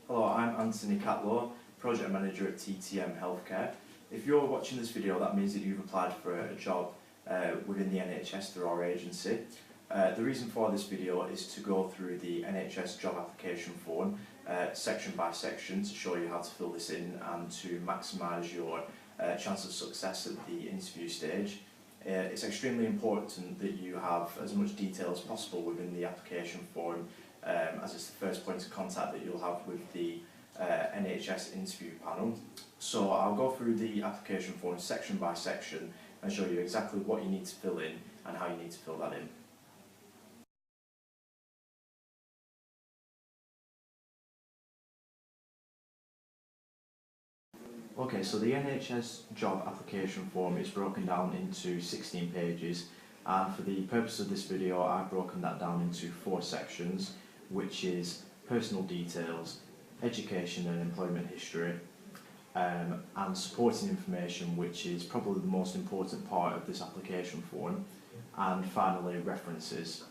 Hello, I'm Anthony Catlow, Project Manager at TTM Healthcare. If you're watching this video, that means that you've applied for a job within the NHS through our agency. The reason for this video is to go through the NHS job application form section by section to show you how to fill this in and to maximise your chance of success at the interview stage. It's extremely important that you have as much detail as possible within the application form, as it's the first point of contact that you'll have with the NHS interview panel. So I'll go through the application form section by section and show you exactly what you need to fill in and how you need to fill that in. Okay, so the NHS job application form is broken down into 16 pages, and for the purpose of this video I've broken that down into 4 sections, which is personal details, education and employment history, and supporting information, which is probably the most important part of this application form, and finally references.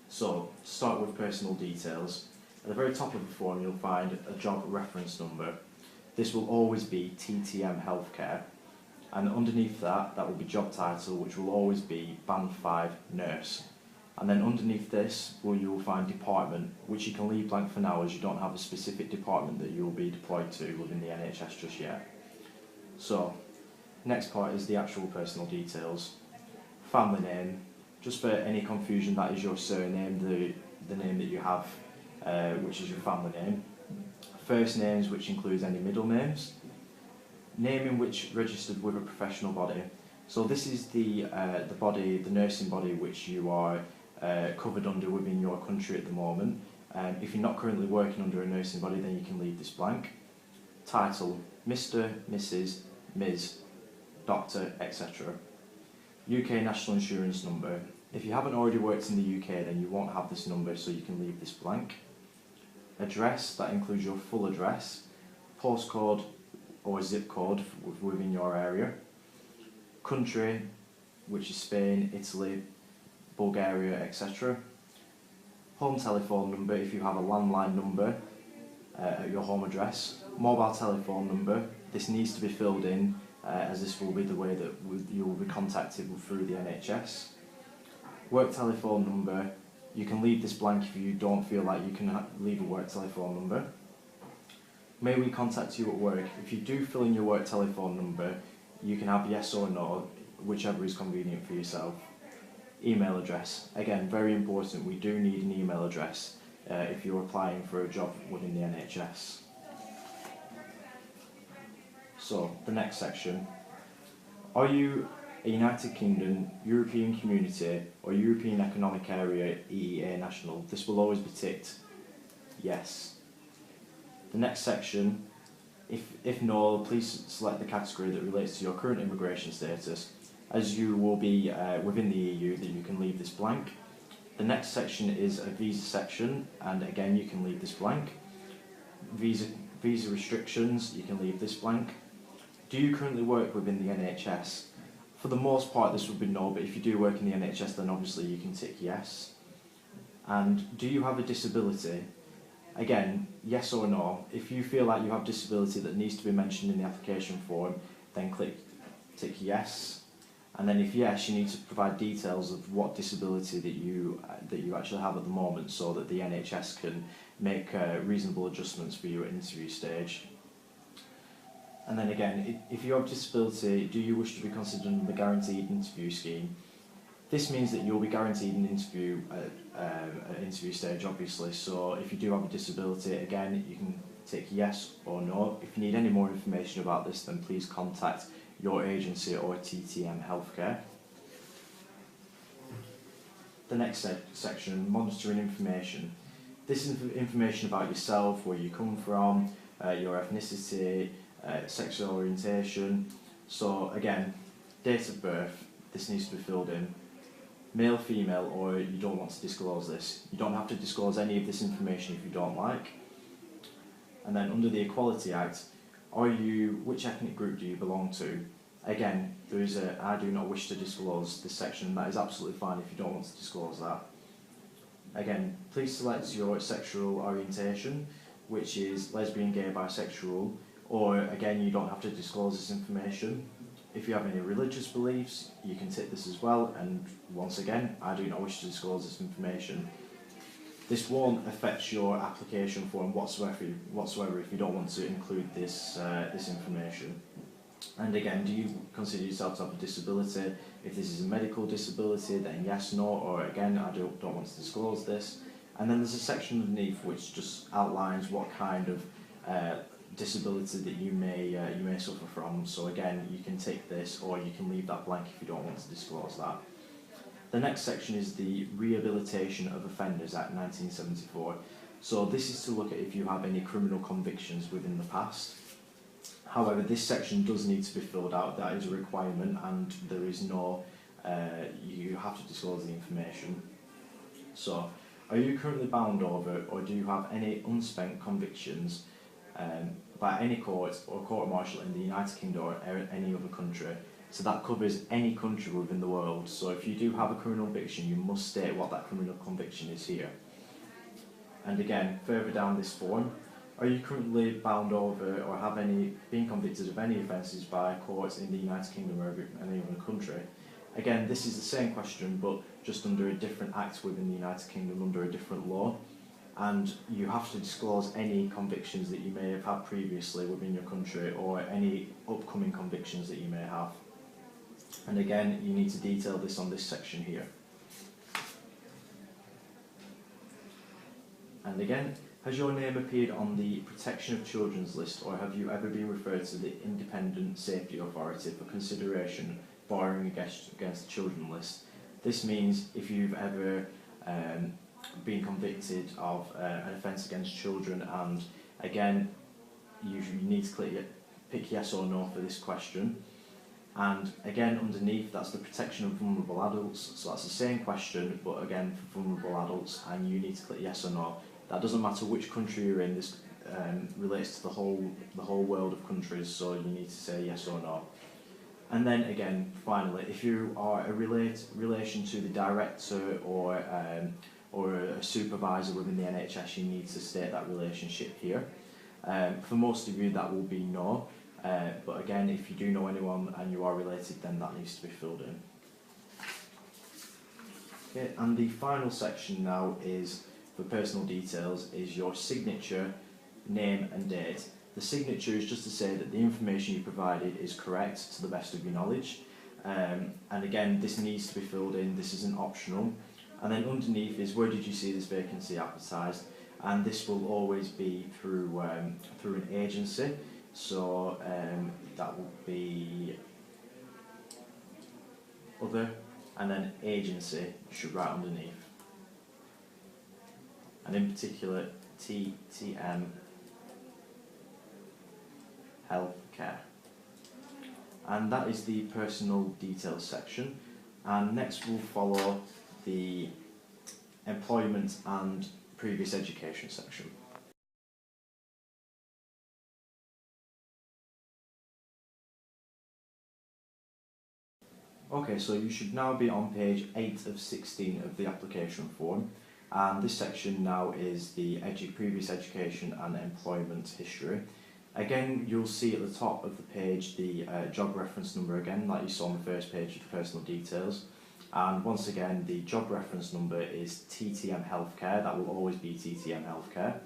So to start with personal details, at the very top of the form you'll find a job reference number. This will always be TTM Healthcare, and underneath that will be job title, which will always be Band 5 Nurse. And then underneath this, you will find department, which you can leave blank for now as you don't have a specific department that you will be deployed to within the NHS just yet. So, next part is the actual personal details. Family name, just for any confusion, that is your surname, the name that you have, which is your family name. First names, which includes any middle names. Name in which registered with a professional body. So this is the body, the nursing body, which you are covered under within your country at the moment. If you're not currently working under a nursing body, then you can leave this blank. Title, Mr, Mrs, Ms, Doctor, etc. UK National Insurance number. If you haven't already worked in the UK, then you won't have this number, so you can leave this blank. Address, that includes your full address, postcode or zip code within your area. Country, which is Spain, Italy, Bulgaria, etc. Home telephone number, if you have a landline number at your home address. Mobile telephone number, this needs to be filled in as this will be the way that you will be contacted through the NHS. Work telephone number, you can leave this blank if you don't feel like you can leave a work telephone number. May we contact you at work? If you do fill in your work telephone number, you can have yes or no, whichever is convenient for yourself. Email address, again, very important, we do need an email address if you're applying for a job within the NHS. So, the next section. Are you a United Kingdom, European Community or European Economic Area EEA national? This will always be ticked yes. The next section, if no, please select the category that relates to your current immigration status. As you will be within the EU, then you can leave this blank. The next section is a visa section, and again you can leave this blank. Visa restrictions, you can leave this blank. Do you currently work within the NHS? For the most part this would be no, but if you do work in the NHS then obviously you can tick yes. And do you have a disability? Again, yes or no. If you feel like you have disability that needs to be mentioned in the application form, then tick yes. And then if yes, you need to provide details of what disability that you actually have at the moment, so that the NHS can make reasonable adjustments for you at interview stage. And then again, if you have disability, do you wish to be considered in the guaranteed interview scheme? This means that you'll be guaranteed an interview at interview stage, obviously. So if you do have a disability, again, you can tick yes or no. If you need any more information about this, then please contact your agency or TTM Healthcare. The next section, monitoring information. This is information about yourself, where you come from, your ethnicity, sexual orientation. So again, date of birth, this needs to be filled in. Male, female, or you don't want to disclose this. You don't have to disclose any of this information if you don't like. And then under the Equality Act, which ethnic group do you belong to? Again, there is I do not wish to disclose this section. That is absolutely fine if you don't want to disclose that. Again, please select your sexual orientation. which is lesbian, gay, bisexual, or again, you don't have to disclose this information. If you have any religious beliefs, you can tick this as well, and once again, I do not wish to disclose this information. This won't affect your application form whatsoever if you don't want to include this information. And again, do you consider yourself to have a disability? If this is a medical disability, then yes, no, or again, I don't want to disclose this. And then there's a section underneath which just outlines what kind of disability that you may suffer from. So again, you can tick this, or you can leave that blank if you don't want to disclose that. The next section is the Rehabilitation of Offenders Act 1974. So this is to look at if you have any criminal convictions within the past. However, this section does need to be filled out. That is a requirement, and there is no, you have to disclose the information. So, are you currently bound over, or do you have any unspent convictions by any court or court-martial in the United Kingdom or any other country? So that covers any country within the world. So if you do have a criminal conviction, you must state what that criminal conviction is here. And again, further down this form, are you currently bound over or have been convicted of any offences by courts in the United Kingdom or any other country? Again, this is the same question, but just under a different act within the United Kingdom, under a different law. And you have to disclose any convictions that you may have had previously within your country, or any upcoming convictions that you may have. And again, you need to detail this on this section here. And again, has your name appeared on the Protection of Children's list, or have you ever been referred to the Independent Safety Authority for consideration barring against the children list? This means if you've ever been convicted of an offence against children, and again, you need to pick yes or no for this question. And again, underneath, that's the protection of vulnerable adults. So that's the same question, but again for vulnerable adults, and you need to click yes or no. That doesn't matter which country you're in. This relates to the whole world of countries. So you need to say yes or no. And then again, finally, if you are a relation to the director or a supervisor within the NHS, you need to state that relationship here. For most of you, that will be no. But again, if you do know anyone and you are related, then that needs to be filled in. Okay, and the final section now is, for personal details, is your signature, name and date. The signature is just to say that the information you provided is correct to the best of your knowledge. And again, this needs to be filled in, this isn't optional. And then underneath is, where did you see this vacancy advertised? And this will always be through an agency. So that will be other, and then agency should write underneath. And in particular, TTM Healthcare. And that is the personal details section. And next we'll follow the employment and previous education section. Okay, so you should now be on page 8 of 16 of the application form, and this section now is the previous education and employment history. Again, you'll see at the top of the page the job reference number again, like you saw on the first page of the personal details. And once again, the job reference number is TTM Healthcare, that will always be TTM Healthcare.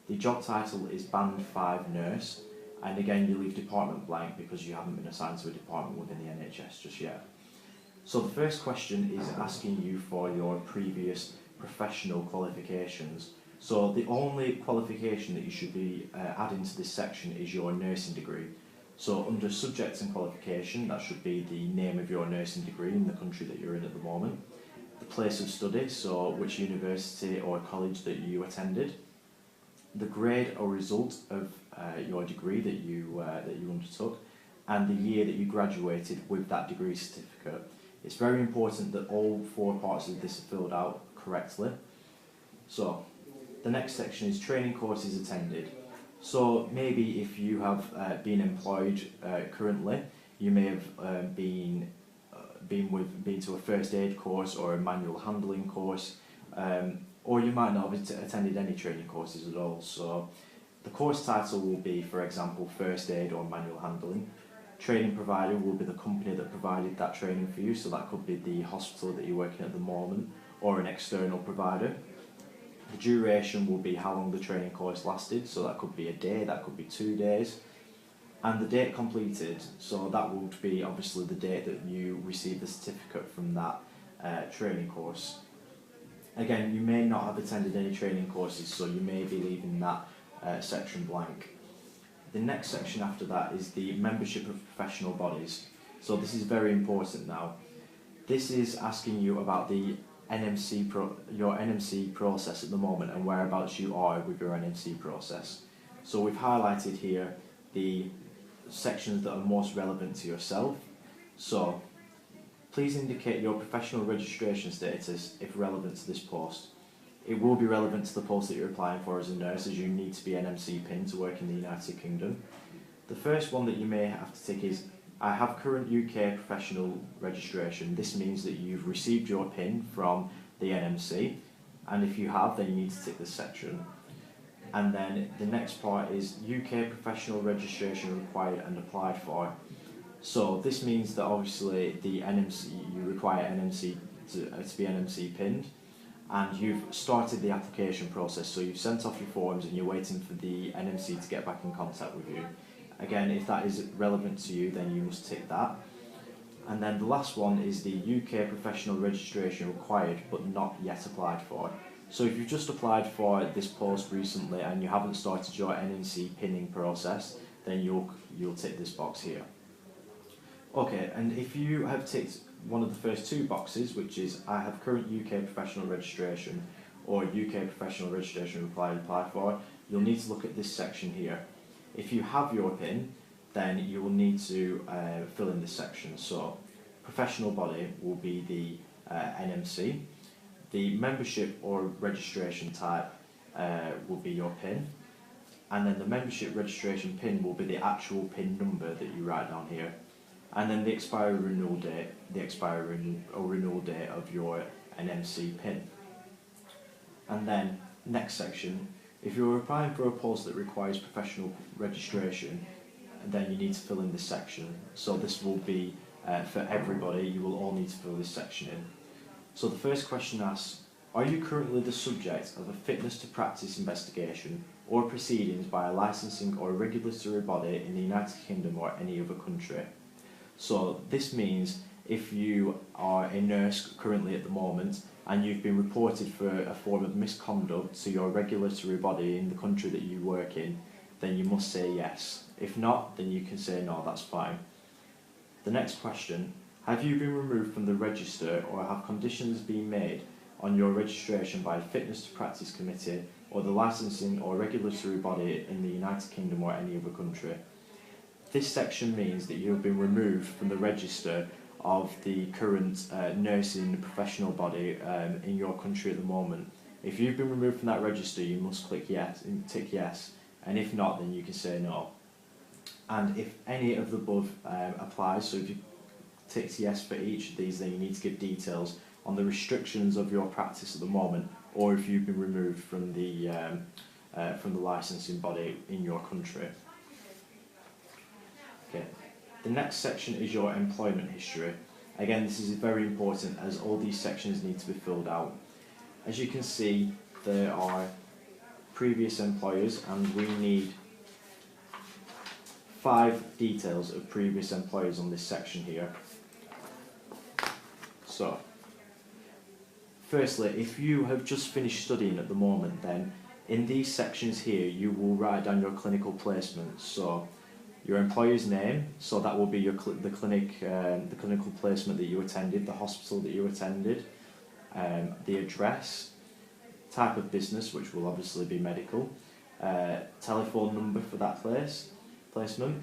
The job title is Band 5 Nurse, and again, you leave department blank because you haven't been assigned to a department within the NHS just yet. So the first question is asking you for your previous professional qualifications. So the only qualification that you should be adding to this section is your nursing degree. So under subject and qualification, that should be the name of your nursing degree in the country that you're in at the moment, the place of study, so which university or college that you attended, the grade or result of your degree that you undertook, and the year that you graduated with that degree certificate. It's very important that all 4 parts of this are filled out correctly. So the next section is training courses attended. So maybe if you have been employed currently, you may have been to a first aid course or a manual handling course, or you might not have attended any training courses at all. So The course title will be, for example, first aid or manual handling. Training provider will be the company that provided that training for you, so that could be the hospital that you're working at the moment or an external provider. The duration will be how long the training course lasted, so that could be a day, that could be 2 days. And the date completed, so that would be obviously the date that you received the certificate from that training course. Again, you may not have attended any training courses, so you may be leaving that section blank. The next section after that is the membership of professional bodies. So this is very important now. This is asking you about the your NMC process at the moment and whereabouts you are with your NMC process. So we've highlighted here the sections that are most relevant to yourself. So please indicate your professional registration status if relevant to this post. It will be relevant to the post that you're applying for as a nurse, as you need to be NMC PIN to work in the United Kingdom. The first one that you may have to tick is, I have current UK professional registration. This means that you've received your PIN from the NMC, and if you have, then you need to tick this section. And then the next part is UK professional registration required and applied for. So this means that obviously the NMC, you require NMC to be NMC pinned, and you've started the application process, so you've sent off your forms and you're waiting for the NMC to get back in contact with you. Again, if that is relevant to you, then you must tick that. And then the last one is the UK professional registration required but not yet applied for. So if you've just applied for this post recently and you haven't started your NMC pinning process, then you'll tick this box here. Okay, and if you have ticked one of the first two boxes, which is I have current UK professional registration or UK professional registration required apply for, you'll need to look at this section here. If you have your PIN, then you will need to fill in this section. So professional body will be the NMC. The membership or registration type will be your PIN. And then the membership registration PIN will be the actual PIN number that you write down here. And then the expiry renewal date, renewal date of your NMC PIN. And then next section, if you're applying for a post that requires professional registration, then you need to fill in this section. So this will be for everybody, you will all need to fill this section in. So the first question asks, are you currently the subject of a fitness to practice investigation or proceedings by a licensing or regulatory body in the United Kingdom or any other country? So this means if you are a nurse currently at the moment and you've been reported for a form of misconduct to your regulatory body in the country that you work in, then you must say yes. If not, then you can say no, that's fine. The next question, have you been removed from the register or have conditions been made on your registration by a fitness to practice committee or the licensing or regulatory body in the United Kingdom or any other country? This section means that you have been removed from the register of the current nursing professional body in your country at the moment. If you've been removed from that register, you must click yes and tick yes, and if not, then you can say no. And if any of the above applies, so if you ticked yes for each of these, then you need to give details on the restrictions of your practice at the moment, or if you've been removed from the licensing body in your country. Okay. The next section is your employment history. Again, this is very important as all these sections need to be filled out. As you can see, there are previous employers and we need 5 details of previous employers on this section here. So, firstly, if you have just finished studying at the moment, then in these sections here you will write down your clinical placement. So your employer's name, so that will be your the clinical placement that you attended, the hospital that you attended, the address, type of business, which will obviously be medical, telephone number for that placement,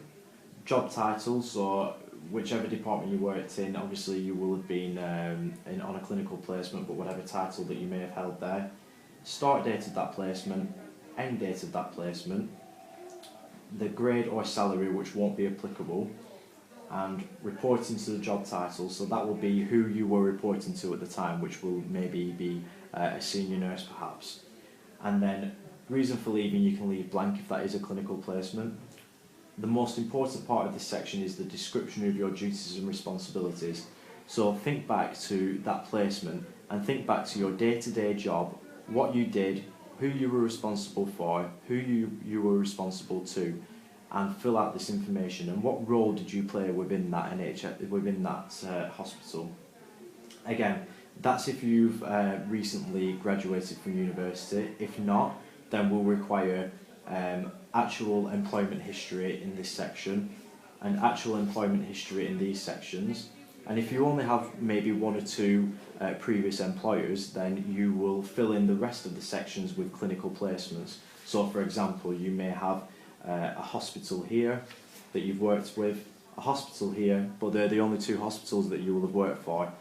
job title, so whichever department you worked in, obviously you will have been on a clinical placement, but whatever title that you may have held there, start date of that placement, end date of that placement, the grade or salary which won't be applicable, and reporting to the job title, so that will be who you were reporting to at the time, which will maybe be a senior nurse perhaps. And then Reason for leaving, you can leave blank if that is a clinical placement. The most important part of this section is the description of your duties and responsibilities. So think back to that placement and think back to your day-to-day job, what you did, who you were responsible for, who you were responsible to, and fill out this information and what role did you play within that hospital. Again, that's if you've recently graduated from university. If not, then we'll require actual employment history in this section and actual employment history in these sections. And if you only have maybe one or two previous employers, then you will fill in the rest of the sections with clinical placements. So for example, you may have a hospital here that you've worked with, a hospital here, but they're the only two hospitals that you will have worked for.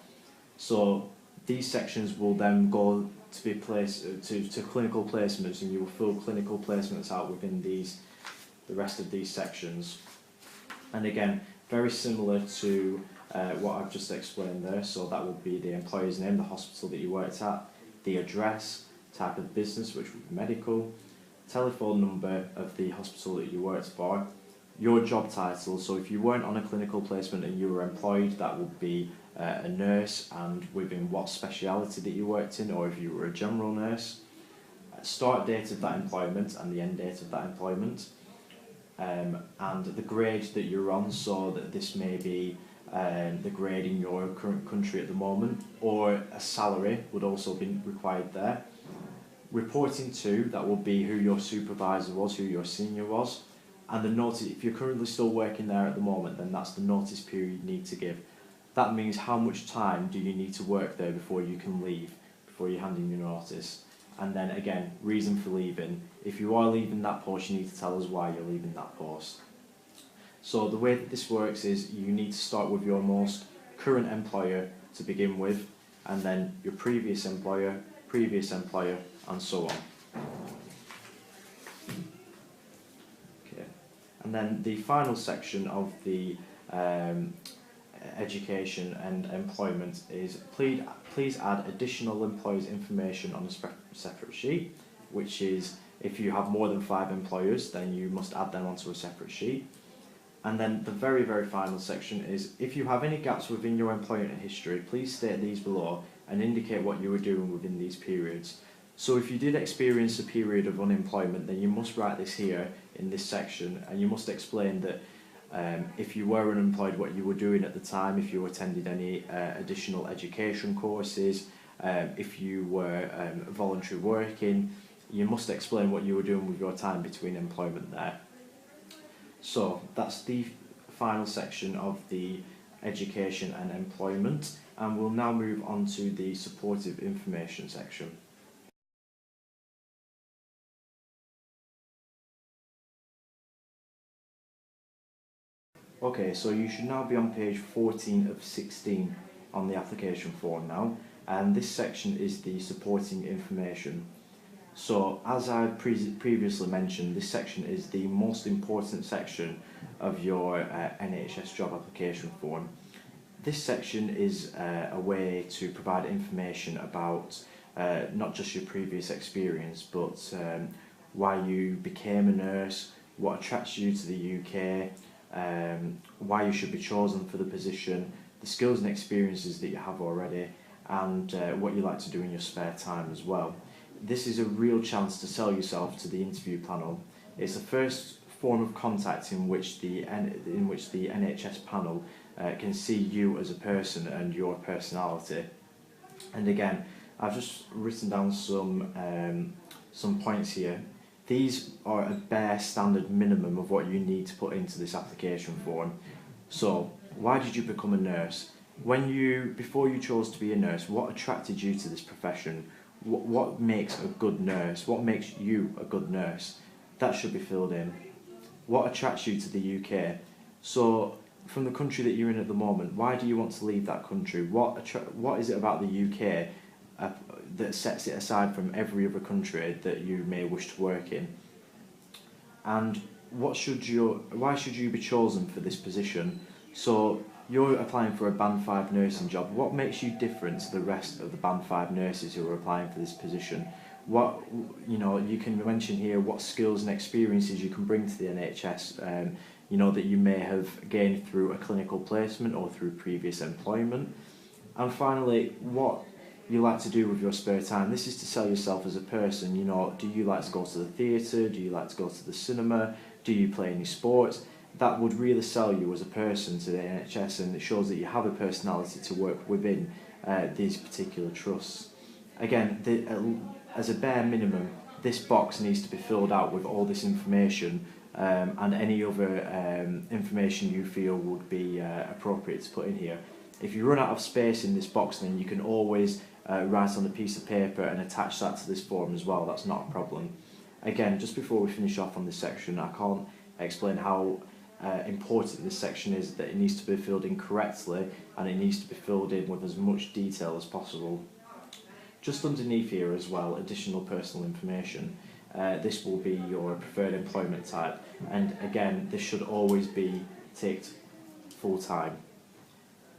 So these sections will then go to be placed to clinical placements, and you will fill clinical placements out within the rest of these sections. And again, very similar to what I've just explained there. So that would be the employer's name, the hospital that you worked at, the address, type of business, which would be medical, telephone number of the hospital that you worked for, your job title. So if you weren't on a clinical placement and you were employed, that would be a nurse, and within what speciality that you worked in, or if you were a general nurse, start date of that employment and the end date of that employment, and the grade that you're on. So that this may be the grade in your current country at the moment, or a salary would also be required there. Reporting to, that will be who your supervisor was, who your senior was, and the notice. If you're currently still working there at the moment, then that's the notice period you need to give. That means how much time do you need to work there before you can leave, before you hand in your notice. And then again, reason for leaving. If you are leaving that post, you need to tell us why you're leaving that post. So the way that this works is you need to start with your most current employer to begin with, and then your previous employer, and so on. Okay. And then the final section of the education and employment is please add additional employers' information on a separate sheet, which is if you have more than 5 employers, then you must add them onto a separate sheet. And then the very, very final section is if you have any gaps within your employment history, please state these below and indicate what you were doing within these periods. So if you did experience a period of unemployment, then you must write this here in this section, and you must explain that if you were unemployed, what you were doing at the time, if you attended any additional education courses, if you were voluntary working, you must explain what you were doing with your time between employment there. So that's the final section of the education and employment, and we'll now move on to the supportive information section. Okay, so you should now be on page 14 of 16 on the application form now, and this section is the supporting information. So as I previously mentioned, this section is the most important section of your NHS job application form. This section is a way to provide information about not just your previous experience, but why you became a nurse, what attracts you to the UK, why you should be chosen for the position, the skills and experiences that you have already, and what you like to do in your spare time as well. This is a real chance to sell yourself to the interview panel. It's the first form of contact in which the NHS panel can see you as a person and your personality. And again, I've just written down some points here. These are a bare standard minimum of what you need to put into this application form. So, why did you become a nurse? Before you chose to be a nurse, what attracted you to this profession? What makes a good nurse? What makes you a good nurse? That should be filled in. What attracts you to the UK? So, from the country that you're in at the moment, why do you want to leave that country? What is it about the UK that sets it aside from every other country that you may wish to work in? And why should you be chosen for this position? So you're applying for a Band 5 nursing job. What makes you different to the rest of the Band 5 nurses who are applying for this position? what, you can mention here what skills and experiences you can bring to the NHS, that you may have gained through a clinical placement or through previous employment. And finally, what you like to do with your spare time. This is to sell yourself as a person. Do you like to go to the theatre? Do you like to go to the cinema? Do you play any sports? That would really sell you as a person to the NHS, and it shows that you have a personality to work within these particular trusts. Again, as a bare minimum, this box needs to be filled out with all this information and any other information you feel would be appropriate to put in here. If you run out of space in this box, then you can always write on a piece of paper and attach that to this form as well. That's not a problem. Again, just before we finish off on this section, I can't explain how important this section is, that it needs to be filled in correctly and it needs to be filled in with as much detail as possible. Just underneath here as well, additional personal information. This will be your preferred employment type, and again, this should always be ticked full time.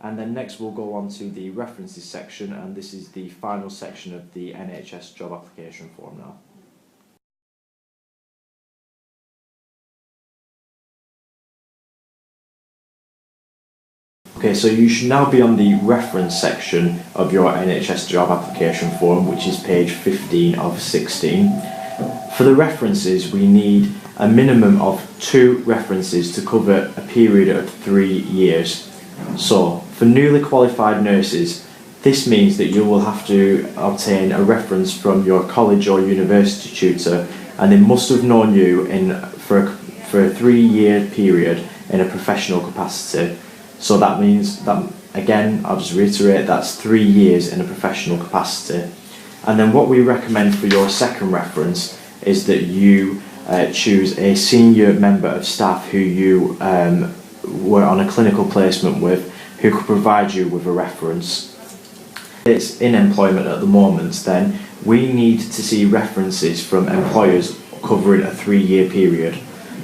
And then next we'll go on to the references section, and this is the final section of the NHS job application form now. Okay, so you should now be on the reference section of your NHS job application form, which is page 15 of 16. For the references, we need a minimum of 2 references to cover a period of 3 years. So, for newly qualified nurses, this means that you will have to obtain a reference from your college or university tutor, and they must have known you for a 3-year period in a professional capacity. So that means that, again, I'll just reiterate, that's 3 years in a professional capacity. And then what we recommend for your second reference is that you choose a senior member of staff who you were on a clinical placement with, who could provide you with a reference. If it's in employment at the moment, then we need to see references from employers covering a 3-year period.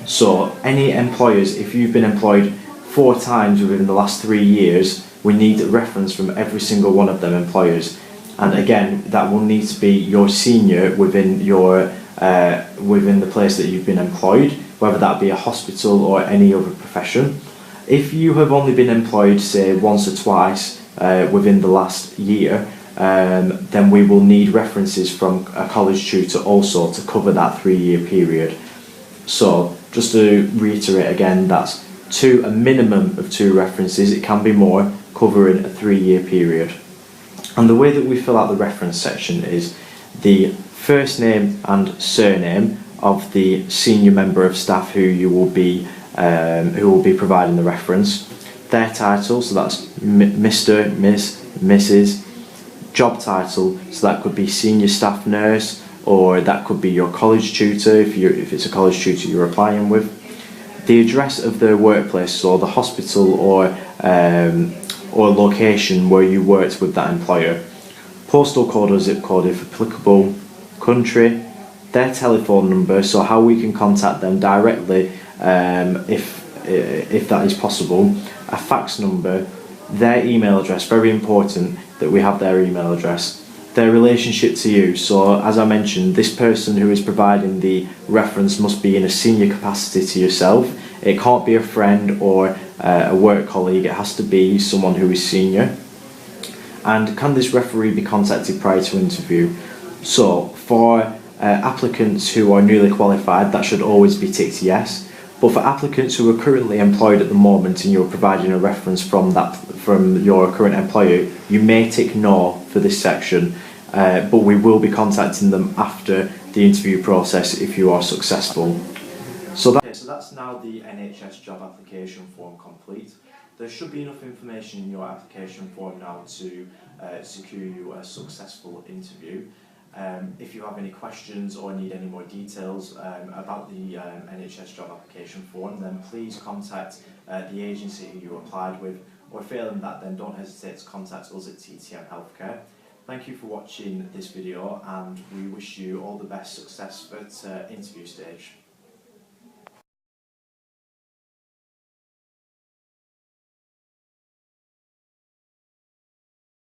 So any employers, if you've been employed 4 times within the last 3 years, we need a reference from every single one of them employers. And again, that will need to be your senior within the place that you've been employed, whether that be a hospital or any other profession. If you have only been employed, say, once or twice within the last year, then we will need references from a college tutor also to cover that 3-year period. So, just to reiterate again, that's a minimum of 2 references, it can be more, covering a 3-year period. And the way that we fill out the reference section is the first name and surname of the senior member of staff who will be providing the reference, their title, so that's Mr, Miss, Mrs, job title, so that could be senior staff nurse, or that could be your college tutor if it's a college tutor you're applying with, the address of the workplace, so the hospital or location where you worked with that employer, postal code or zip code if applicable, country, their telephone number, so how we can contact them directly if that is possible, a fax number, their email address, very important that we have their email address, their relationship to you. So as I mentioned, this person who is providing the reference must be in a senior capacity to yourself. It can't be a friend or a work colleague, it has to be someone who is senior. And can this referee be contacted prior to interview? So for applicants who are newly qualified, that should always be ticked yes. But for applicants who are currently employed at the moment and you're providing a reference from your current employer, you may tick no for this section, but we will be contacting them after the interview process if you are successful. So that's now the NHS job application form complete. There should be enough information in your application form now to secure you a successful interview. If you have any questions or need any more details about the NHS job application form, then please contact the agency who you applied with, or failing that, then don't hesitate to contact us at TTM Healthcare. Thank you for watching this video, and we wish you all the best success at interview stage.